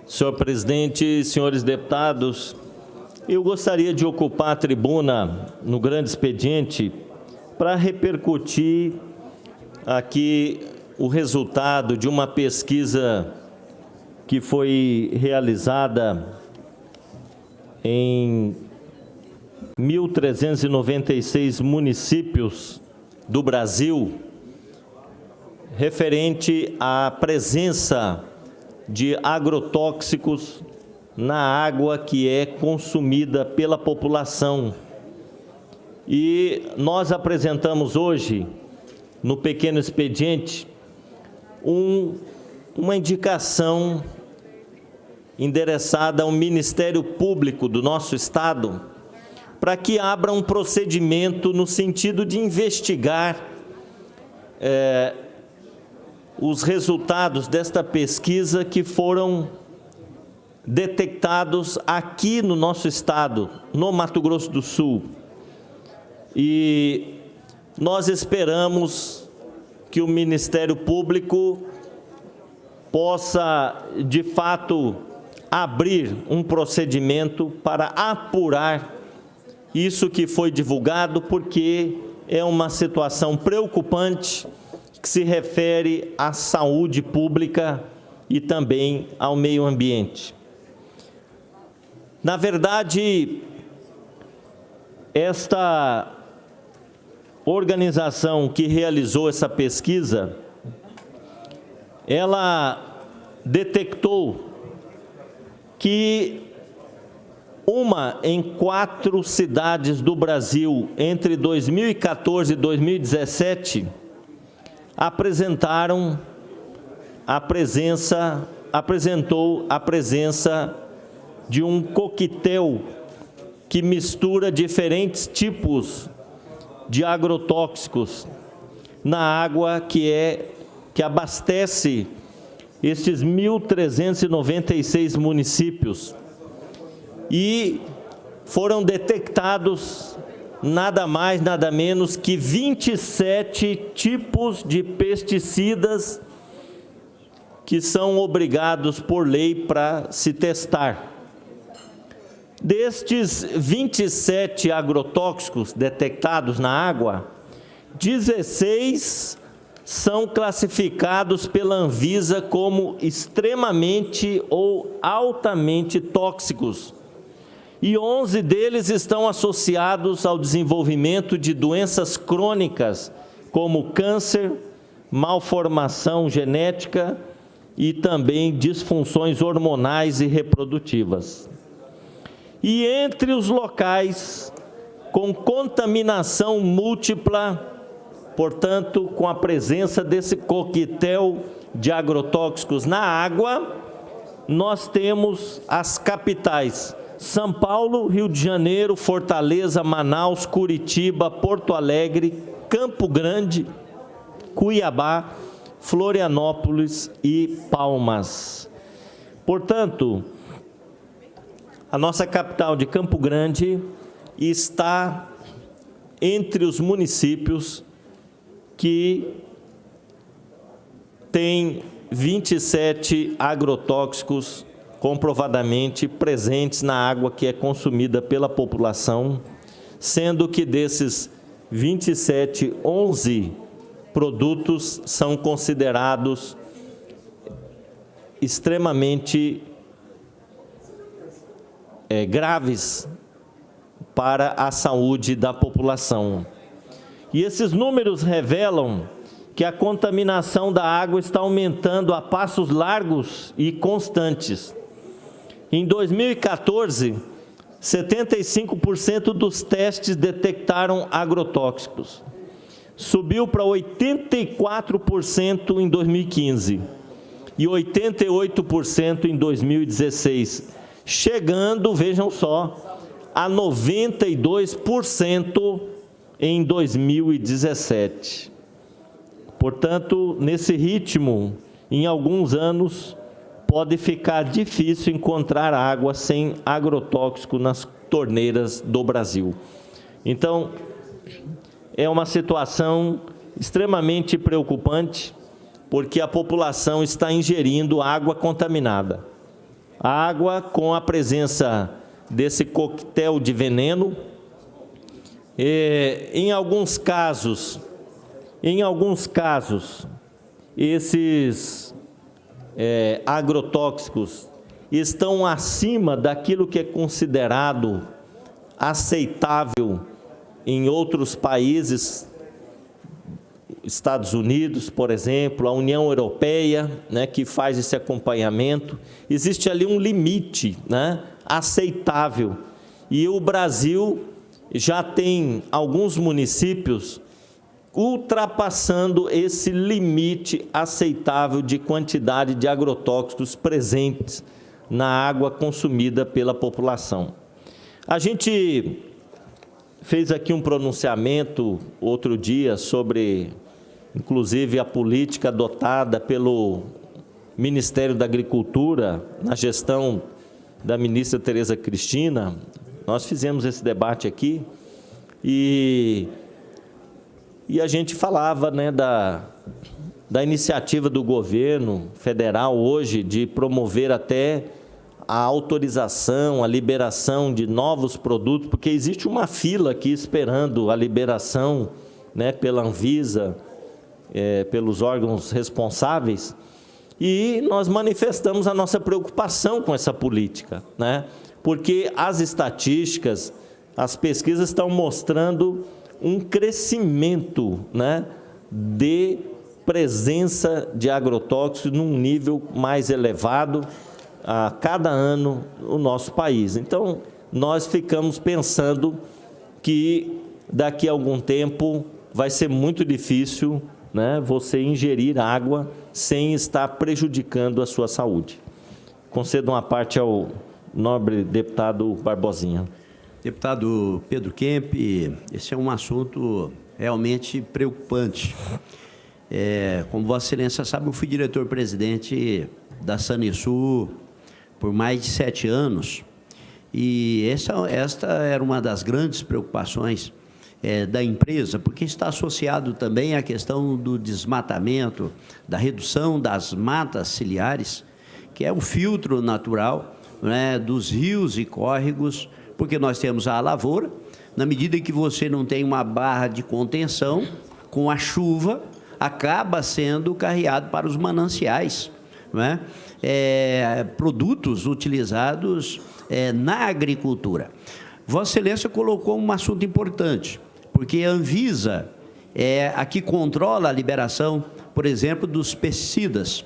Senhor presidente, senhores deputados, eu gostaria de ocupar a tribuna no grande expediente para repercutir aqui o resultado de uma pesquisa que foi realizada em 1.396 municípios do Brasil, referente à presença de agrotóxicos na água que é consumida pela população. E nós apresentamos hoje, no pequeno expediente, uma indicação endereçada ao Ministério Público do nosso Estado para que abra um procedimento no sentido de investigar os resultados desta pesquisa que foram detectados aqui no nosso Estado, no Mato Grosso do Sul. E nós esperamos que o Ministério Público possa, de fato, abrir um procedimento para apurar isso que foi divulgado, porque é uma situação preocupante que se refere à saúde pública e também ao meio ambiente. Na verdade, esta organização que realizou essa pesquisa, ela detectou que 1 em 4 cidades do Brasil, entre 2014 e 2017, apresentou a presença de um coquetel que mistura diferentes tipos de agrotóxicos na água que abastece estes 1.396 municípios. E foram detectados nada mais, nada menos que 27 tipos de pesticidas que são obrigados por lei para se testar. Destes 27 agrotóxicos detectados na água, 16 são classificados pela Anvisa como extremamente ou altamente tóxicos, e 11 deles estão associados ao desenvolvimento de doenças crônicas, como câncer, malformação genética e também disfunções hormonais e reprodutivas. E entre os locais com contaminação múltipla, portanto, com a presença desse coquetel de agrotóxicos na água, nós temos as capitais: São Paulo, Rio de Janeiro, Fortaleza, Manaus, Curitiba, Porto Alegre, Campo Grande, Cuiabá, Florianópolis e Palmas. Portanto, a nossa capital de Campo Grande está entre os municípios que tem 27 agrotóxicos comprovadamente presentes na água que é consumida pela população, sendo que desses 27, 11 produtos são considerados extremamente graves para a saúde da população. E esses números revelam que a contaminação da água está aumentando a passos largos e constantes. Em 2014, 75% dos testes detectaram agrotóxicos. Subiu para 84% em 2015 e 88% em 2016, chegando, vejam só, a 92% em 2017. Portanto, nesse ritmo, em alguns anos, pode ficar difícil encontrar água sem agrotóxico nas torneiras do Brasil. Então, é uma situação extremamente preocupante, porque a população está ingerindo água contaminada. A água com a presença desse coquetel de veneno. Em alguns casos, esses agrotóxicos estão acima daquilo que é considerado aceitável em outros países, Estados Unidos, por exemplo, a União Europeia, né, que faz esse acompanhamento. Existe ali um limite, né, aceitável. E o Brasil já tem alguns municípios ultrapassando esse limite aceitável de quantidade de agrotóxicos presentes na água consumida pela população. A gente fez aqui um pronunciamento outro dia sobre, inclusive, a política adotada pelo Ministério da Agricultura, na gestão da ministra Tereza Cristina. Nós fizemos esse debate aqui e a gente falava, né, da iniciativa do governo federal hoje de promover até a autorização, a liberação de novos produtos, porque existe uma fila aqui esperando a liberação, né, pela Anvisa, pelos órgãos responsáveis, e nós manifestamos a nossa preocupação com essa política, né, porque as estatísticas, as pesquisas estão mostrando um crescimento, né, de presença de agrotóxicos num nível mais elevado a cada ano no nosso país. Então, nós ficamos pensando que daqui a algum tempo vai ser muito difícil, né, você ingerir água sem estar prejudicando a sua saúde. Concedo uma parte ao nobre deputado Barbosinha. Deputado Pedro Kemp, esse é um assunto realmente preocupante. Como Vossa Excelência sabe, eu fui diretor-presidente da Sanesul por mais de 7 anos, e esta era uma das grandes preocupações da empresa, porque está associado também à questão do desmatamento, da redução das matas ciliares, que é um filtro natural, né, dos rios e córregos, porque nós temos a lavoura. Na medida em que você não tem uma barra de contenção, com a chuva, acaba sendo carreado para os mananciais, né? Produtos utilizados na agricultura. Vossa Excelência colocou um assunto importante, porque a Anvisa é a que controla a liberação, por exemplo, dos pesticidas,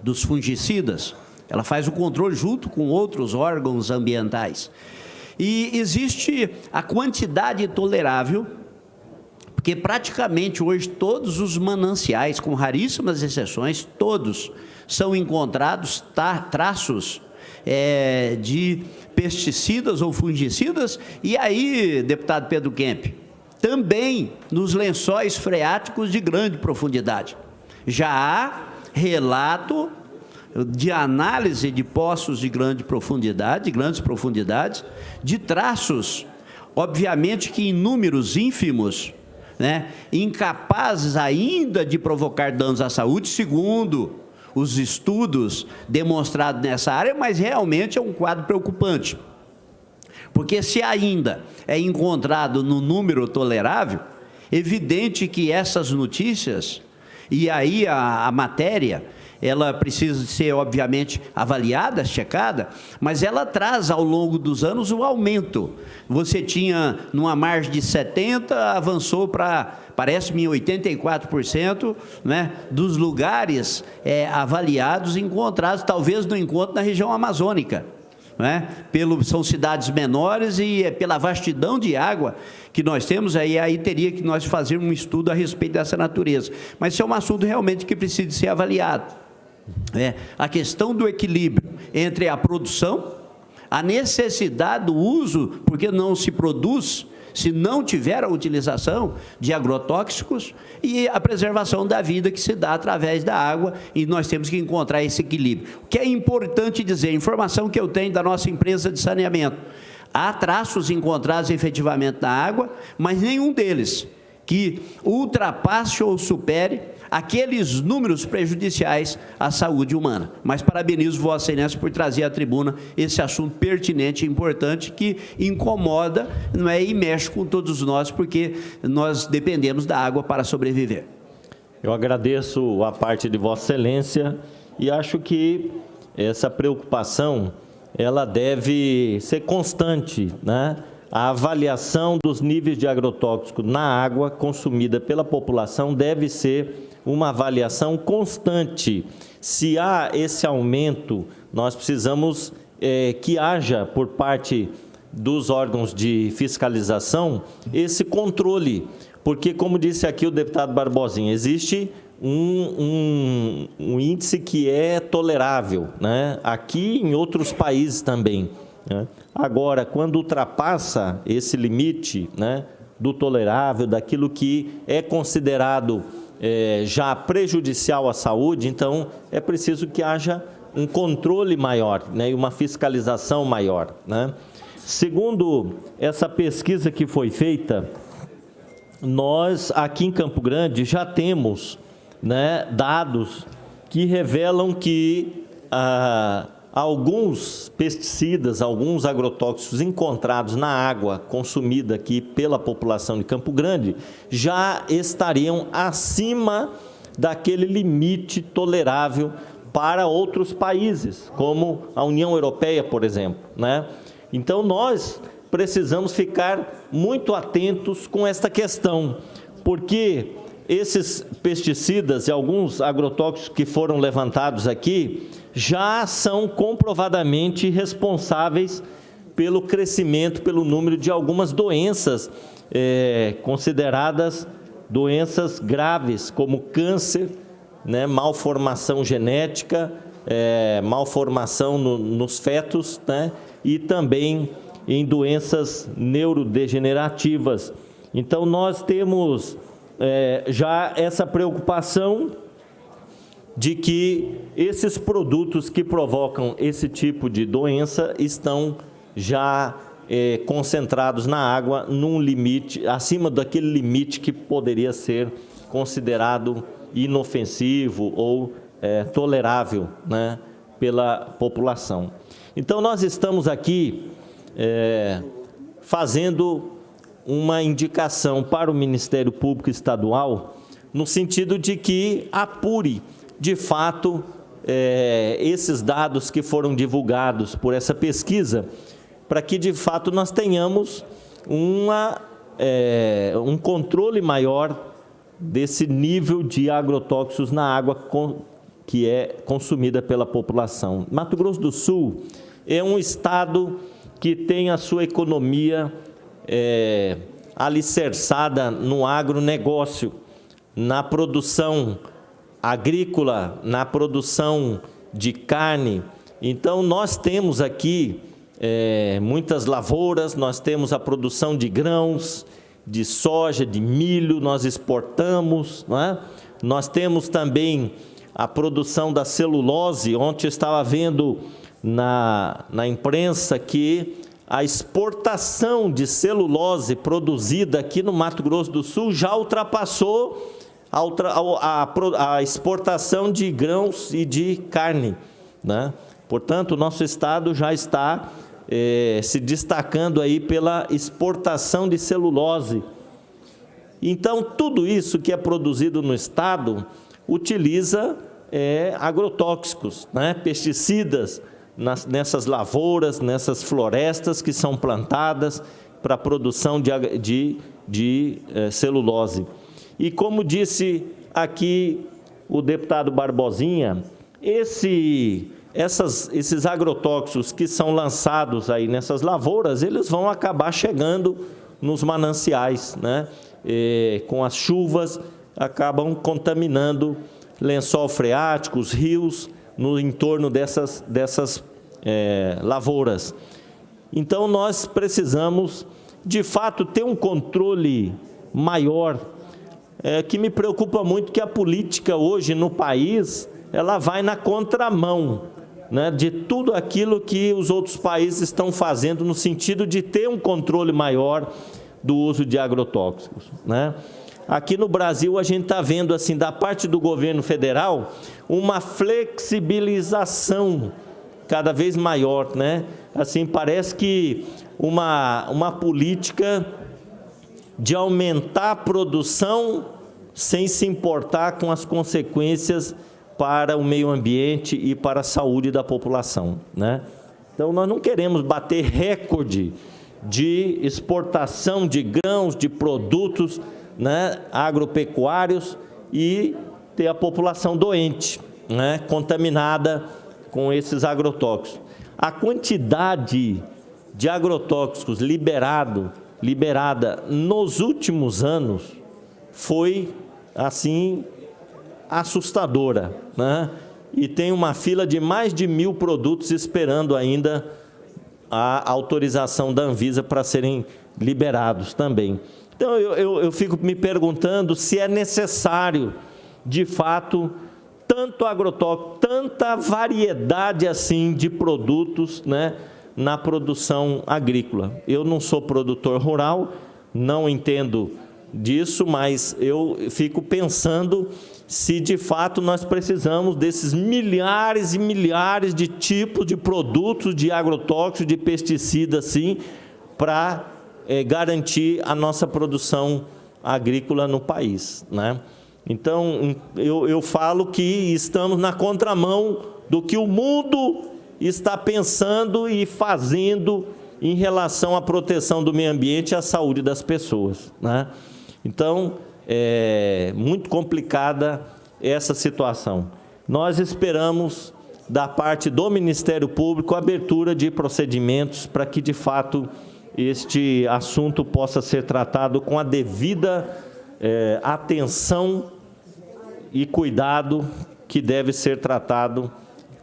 dos fungicidas. Ela faz o controle junto com outros órgãos ambientais. E existe a quantidade tolerável, porque praticamente hoje todos os mananciais, com raríssimas exceções, todos são encontrados traços de pesticidas ou fungicidas. E aí, deputado Pedro Kemp, também nos lençóis freáticos de grande profundidade. Já há relato de análise de poços de grande profundidade, de grandes profundidades, de traços, obviamente que em números ínfimos, né, incapazes ainda de provocar danos à saúde, segundo os estudos demonstrados nessa área, mas realmente é um quadro preocupante. Porque se ainda é encontrado no número tolerável, evidente que essas notícias, e aí a matéria, ela precisa ser, obviamente, avaliada, checada, mas ela traz, ao longo dos anos, o aumento. Você tinha, numa margem de 70%, avançou para, parece-me, 84%, né, dos lugares avaliados, encontrados, talvez não encontre na região amazônica, né? São cidades menores e pela vastidão de água que nós temos, aí teria que nós fazer um estudo a respeito dessa natureza. Mas isso é um assunto realmente que precisa ser avaliado. A questão do equilíbrio entre a produção, a necessidade do uso, porque não se produz se não tiver a utilização de agrotóxicos, e a preservação da vida que se dá através da água, e nós temos que encontrar esse equilíbrio. O que é importante dizer, a informação que eu tenho da nossa empresa de saneamento, há traços encontrados efetivamente na água, mas nenhum deles que ultrapasse ou supere aqueles números prejudiciais à saúde humana. Mas parabenizo Vossa Excelência por trazer à tribuna esse assunto pertinente e importante que incomoda, não é, e mexe com todos nós, porque nós dependemos da água para sobreviver. Eu agradeço a parte de Vossa Excelência e acho que essa preocupação ela deve ser constante, né? A avaliação dos níveis de agrotóxico na água consumida pela população deve ser uma avaliação constante. Se há esse aumento, nós precisamos que haja, por parte dos órgãos de fiscalização, esse controle, porque, como disse aqui o deputado Barbosinha, existe um índice que é tolerável, né? Aqui e em outros países também, né? Agora, quando ultrapassa esse limite, né, do tolerável, daquilo que é considerado já prejudicial à saúde, então é preciso que haja um controle maior, né, e uma fiscalização maior, né? Segundo essa pesquisa que foi feita, nós aqui em Campo Grande já temos, né, dados que revelam que alguns pesticidas, alguns agrotóxicos encontrados na água consumida aqui pela população de Campo Grande já estariam acima daquele limite tolerável para outros países, como a União Europeia, por exemplo, né? Então, nós precisamos ficar muito atentos com esta questão, porque esses pesticidas e alguns agrotóxicos que foram levantados aqui já são comprovadamente responsáveis pelo crescimento, pelo número de algumas doenças consideradas doenças graves, como câncer, né, malformação genética, malformação nos fetos, né, e também em doenças neurodegenerativas. Então, nós temos já essa preocupação de que esses produtos que provocam esse tipo de doença estão já concentrados na água num limite, acima daquele limite que poderia ser considerado inofensivo ou tolerável, né, pela população. Então, nós estamos aqui fazendo uma indicação para o Ministério Público Estadual, no sentido de que apure, de fato, esses dados que foram divulgados por essa pesquisa, para que, de fato, nós tenhamos um controle maior desse nível de agrotóxicos na água que é consumida pela população. Mato Grosso do Sul é um estado que tem a sua economia alicerçada no agronegócio, na produção agrícola, na produção de carne. Então, nós temos aqui muitas lavouras, nós temos a produção de grãos, de soja, de milho, nós exportamos, não é? Nós temos também a produção da celulose. Ontem eu estava vendo na imprensa que a exportação de celulose produzida aqui no Mato Grosso do Sul já ultrapassou a exportação de grãos e de carne, né? Portanto, o nosso estado já está se destacando aí pela exportação de celulose. Então, tudo isso que é produzido no estado utiliza agrotóxicos, né? Pesticidas nessas lavouras, nessas florestas que são plantadas para a produção de celulose. E como disse aqui o deputado Barbosinha, esses agrotóxicos que são lançados aí nessas lavouras, eles vão acabar chegando nos mananciais, né? Com as chuvas, acabam contaminando lençol freático, os rios, no entorno dessas lavouras. Então, nós precisamos, de fato, ter um controle maior, que me preocupa muito que a política hoje no país, ela vai na contramão, né, de tudo aquilo que os outros países estão fazendo no sentido de ter um controle maior do uso de agrotóxicos, né? aqui no Brasil a gente está vendo, assim, da parte do governo federal, uma flexibilização cada vez maior, né? Assim, parece que uma política de aumentar a produção sem se importar com as consequências para o meio ambiente e para a saúde da população, né? Então, nós não queremos bater recorde de exportação de grãos, de produtos, né, agropecuários e ter a população doente, né, contaminada com esses agrotóxicos. A quantidade de agrotóxicos liberada nos últimos anos foi, assim, assustadora, né? E tem uma fila de mais de 1.000 produtos esperando ainda a autorização da Anvisa para serem liberados também. Então, eu fico me perguntando se é necessário, de fato, tanto agrotóxico, tanta variedade assim de produtos, né, na produção agrícola. Eu não sou produtor rural, não entendo disso, mas eu fico pensando se de fato nós precisamos desses milhares e milhares de tipos de produtos de agrotóxicos, de pesticidas, assim, para garantir a nossa produção agrícola no país, né? Então, eu falo que estamos na contramão do que o mundo está pensando e fazendo em relação à proteção do meio ambiente e à saúde das pessoas, né? Então, é muito complicada essa situação. Nós esperamos, da parte do Ministério Público, a abertura de procedimentos para que, de fato, este assunto possa ser tratado com a devida atenção e cuidado que deve ser tratado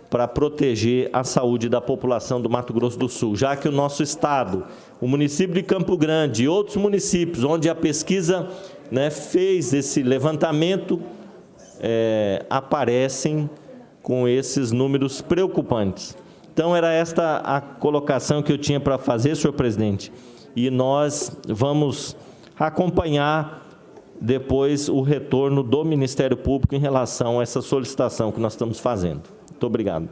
para proteger a saúde da população do Mato Grosso do Sul, já que o nosso estado, o município de Campo Grande e outros municípios onde a pesquisa, né, fez esse levantamento, aparecem com esses números preocupantes. Então, era esta a colocação que eu tinha para fazer, senhor presidente, e nós vamos acompanhar depois o retorno do Ministério Público em relação a essa solicitação que nós estamos fazendo. Muito obrigado.